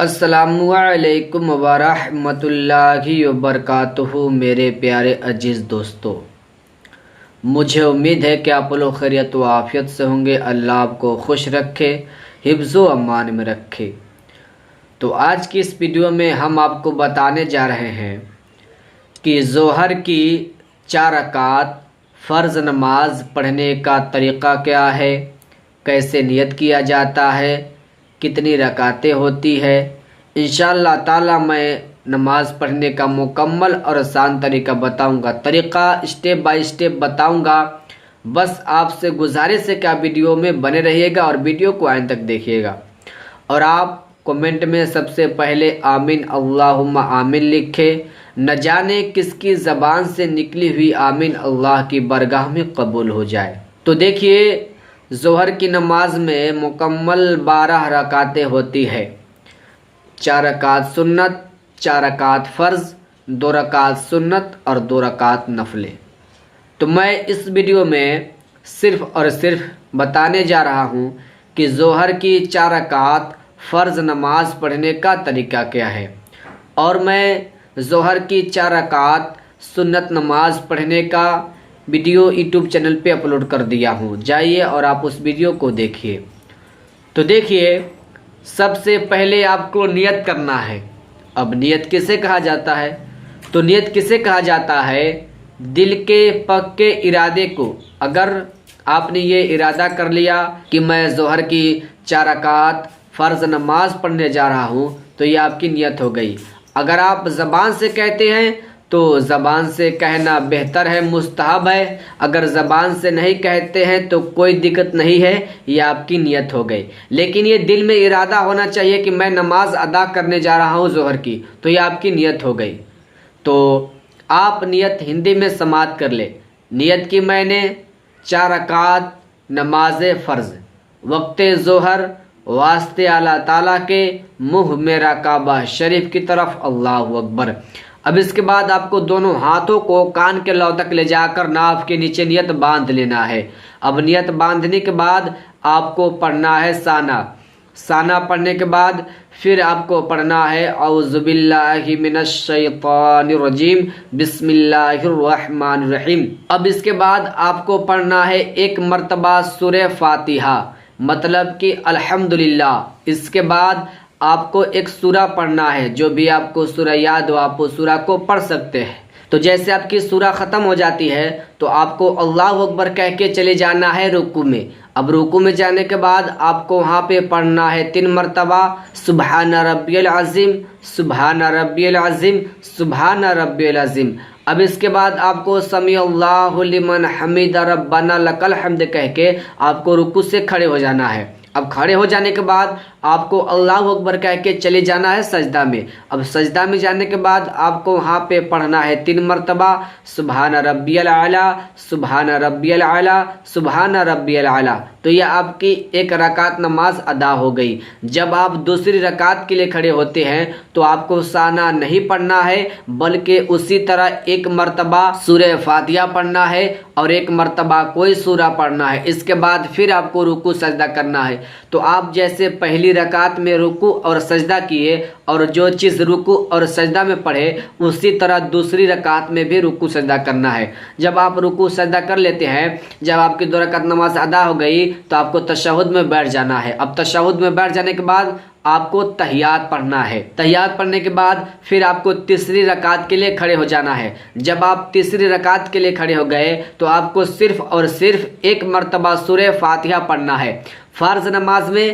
السلام علیکم ورحمۃ اللہ وبرکاتہ۔ میرے پیارے عزیز دوستو، مجھے امید ہے کہ آپ لوگ خیریت و عافیت سے ہوں گے۔ اللہ آپ کو خوش رکھے، حفظ و امان میں رکھے۔ تو آج کی اس ویڈیو میں ہم آپ کو بتانے جا رہے ہیں کہ ظہر کی 4 رکعت فرض نماز پڑھنے کا طریقہ کیا ہے، کیسے نیت کیا جاتا ہے، کتنی رکعتیں ہوتی ہے۔ انشاءاللہ تعالی میں نماز پڑھنے کا مکمل اور آسان طریقہ بتاؤں گا، طریقہ اسٹیپ بائی اسٹیپ بتاؤں گا۔ بس آپ سے گزارش ہے کہ آپ ویڈیو میں بنے رہیے گا اور ویڈیو کو آئند تک دیکھیے گا، اور آپ کمنٹ میں سب سے پہلے آمین اللہم آمین لکھے۔ نہ جانے کس کی زبان سے نکلی ہوئی آمین اللہ کی بارگاہ میں قبول ہو جائے۔ تو دیکھیے، ظہر کی نماز میں مکمل 12 رکعتیں ہوتی ہے، 4 رکعت سنت، 4 رکعت فرض، 2 رکعت سنت اور 2 رکعت نفلیں۔ تو میں اس ویڈیو میں صرف اور صرف بتانے جا رہا ہوں کہ ظہر کی 4 رکعت فرض نماز پڑھنے کا طریقہ کیا ہے، اور میں ظہر کی 4 رکعت سنت نماز پڑھنے کا ویڈیو یوٹیوب چینل پہ اپلوڈ کر دیا ہوں، جائیے اور آپ اس ویڈیو کو دیکھیے۔ تو دیکھیے، سب سے پہلے آپ کو نیت کرنا ہے۔ اب نیت کسے کہا جاتا ہے؟ تو نیت کسے کہا جاتا ہے؟ دل کے پکے ارادے کو۔ اگر آپ نے یہ ارادہ کر لیا کہ میں ظہر کی 4 رکعت فرض نماز پڑھنے جا رہا ہوں، تو یہ آپ کی نیت ہو گئی۔ اگر آپ زبان سے کہتے ہیں تو زبان سے کہنا بہتر ہے، مستحب ہے۔ اگر زبان سے نہیں کہتے ہیں تو کوئی دقت نہیں ہے، یہ آپ کی نیت ہو گئی۔ لیکن یہ دل میں ارادہ ہونا چاہیے کہ میں نماز ادا کرنے جا رہا ہوں ظہر کی، تو یہ آپ کی نیت ہو گئی۔ تو آپ نیت ہندی میں سماعت کر لیں۔ نیت کی میں نے 4 رکعت نماز فرض، وقت ظہر، واسطے اللہ تعالیٰ کے، منہ میرا کعبہ شریف کی طرف، اللہ اکبر۔ اب اس کے بعد آپ کو دونوں ہاتھوں کو کان کے لو تک لے جا کر ناف کے نیچے نیت باندھ لینا ہے۔ اب نیت باندھنے کے بعد آپ کو پڑھنا ہے ثنا پڑھنے کے بعد پھر آپ کو پڑھنا ہے اعوذ باللہ من الشیطان الرجیم بسم اللہ الرحمن الرحیم۔ اب اس کے بعد آپ کو پڑھنا ہے 1 مرتبہ سورہ فاتحہ، مطلب کہ الحمدللہ۔ اس کے بعد آپ کو ایک سورہ پڑھنا ہے، جو بھی آپ کو سورہ یاد ہو آپ اس سورہ کو پڑھ سکتے ہیں۔ تو جیسے آپ کی سورہ ختم ہو جاتی ہے تو آپ کو اللہ اکبر کہہ کے چلے جانا ہے رکوع میں۔ اب رکوع میں جانے کے بعد آپ کو وہاں پہ پڑھنا ہے 3 مرتبہ سبحان ربی العظیم، سبحان ربی العظیم، سبحان ربی العظیم۔ اب اس کے بعد آپ کو سمیع اللہ لمن حمید ربنا لک الحمد کہہ کے آپ کو رکوع سے کھڑے ہو جانا ہے۔ اب کھڑے ہو جانے کے بعد آپ کو اللہ اکبر کہہ کے چلے جانا ہے سجدہ میں۔ اب سجدہ میں جانے کے بعد آپ کو وہاں پہ پڑھنا ہے 3 مرتبہ سبحان ربی العلی، سبحان ربی العلی، سبحان ربی العلی۔ تو یہ آپ کی 1 رکعت نماز ادا ہو گئی۔ جب آپ دوسری رکعت کے لیے کھڑے ہوتے ہیں تو آپ کو ثنا نہیں پڑھنا ہے، بلکہ اسی طرح 1 مرتبہ سورہ فاتحہ پڑھنا ہے اور 1 مرتبہ کوئی سورہ پڑھنا ہے۔ اس کے بعد پھر آپ کو رکوع سجدہ کرنا ہے۔ تو آپ جیسے پہلی رکعت میں رکوع اور سجدہ کیے اور جو چیز رکوع اور سجدہ میں پڑھے، اسی طرح دوسری رکعت میں بھی رکوع سجدہ کرنا ہے۔ جب آپ رکوع سجدہ کر لیتے ہیں، جب آپ کی 2 رکعت نماز ادا ہو گئی تو آپ کو تشہد میں بیٹھ جانا ہے۔ اب تشہد میں بیٹھ جانے کے بعد آپ کو تحیات پڑھنا ہے۔ تحیات پڑھنے کے بعد پھر آپ کو تیسری رکعت کے لیے کھڑے ہو جانا ہے۔ جب آپ تیسری رکعت کے لیے کھڑے ہو گئے تو آپ کو صرف اور صرف 1 مرتبہ سورہ فاتحہ پڑھنا ہے۔ فرض نماز میں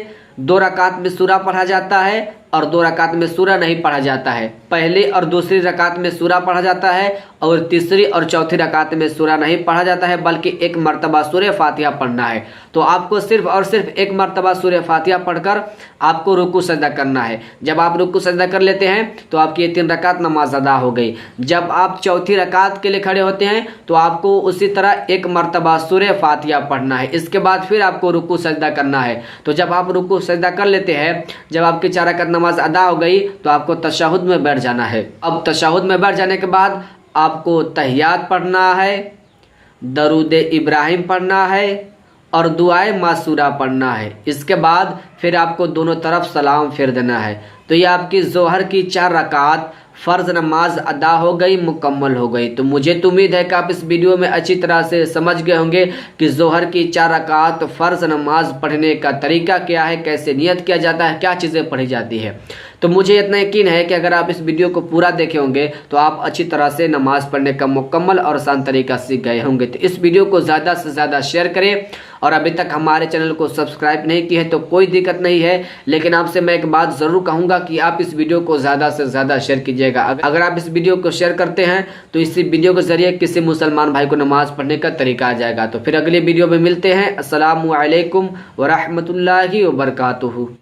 2 رکعت میں سورہ پڑھا جاتا ہے اور 2 رکعت میں سورہ نہیں پڑھا جاتا ہے۔ پہلی اور دوسری رکعت میں سورہ پڑھا جاتا ہے اور تیسری اور چوتھی رکعت میں سورہ نہیں پڑھا جاتا ہے، بلکہ 1 مرتبہ سورہ فاتحہ پڑھنا ہے۔ تو آپ کو صرف اور صرف 1 مرتبہ سورہ فاتحہ پڑھ کر آپ کو رکوع سجدہ کرنا ہے۔ جب آپ رکوع سجدہ کر لیتے ہیں تو آپ کی یہ 3 رکعت نماز ادا ہو گئی۔ جب آپ چوتھی رکعت کے لیے کھڑے ہوتے ہیں تو آپ کو اسی طرح 1 مرتبہ سورہ فاتحہ پڑھنا ہے۔ اس کے بعد پھر آپ کو رکوع سجدہ کرنا ہے۔ تو جب آپ رکوع سجدہ کر لیتے ہیں، جب آپ کی 4 رکعت نماز ادا ہو گئی تو آپ کو تشہد میں بیٹھ جانا ہے۔ اب تشہد میں بیٹھ جانے کے بعد آپ کو تحیات پڑھنا ہے، درود ابراہیم پڑھنا ہے اور دعائے معصورہ پڑھنا ہے۔ اس کے بعد پھر آپ کو دونوں طرف سلام پھیر دینا ہے۔ تو یہ آپ کی ظہر کی 4 رکعات فرض نماز ادا ہو گئی، مکمل ہو گئی۔ تو مجھے تو امید ہے کہ آپ اس ویڈیو میں اچھی طرح سے سمجھ گئے ہوں گے کہ ظہر کی 4 رکعات فرض نماز پڑھنے کا طریقہ کیا ہے، کیسے نیت کیا جاتا ہے، کیا چیزیں پڑھی جاتی ہے۔ تو مجھے اتنا یقین ہے کہ اگر آپ اس ویڈیو کو پورا دیکھے ہوں گے تو آپ اچھی طرح سے نماز پڑھنے کا مکمل اور آسان طریقہ سیکھ گئے ہوں گے۔ تو اس ویڈیو کو زیادہ سے زیادہ شیئر کریں، اور ابھی تک ہمارے چینل کو سبسکرائب نہیں کی ہے تو کوئی دقت نہیں ہے، لیکن آپ سے میں ایک بات ضرور کہوں گا کہ آپ اس ویڈیو کو زیادہ سے زیادہ شیئر کیجیے گا۔ اگر آپ اس ویڈیو کو شیئر کرتے ہیں تو اسی ویڈیو کے ذریعے کسی مسلمان بھائی کو نماز پڑھنے کا طریقہ آ جائے گا۔ تو پھر اگلی ویڈیو میں ملتے ہیں۔ السلام علیکم ورحمۃ اللہ وبرکاتہ۔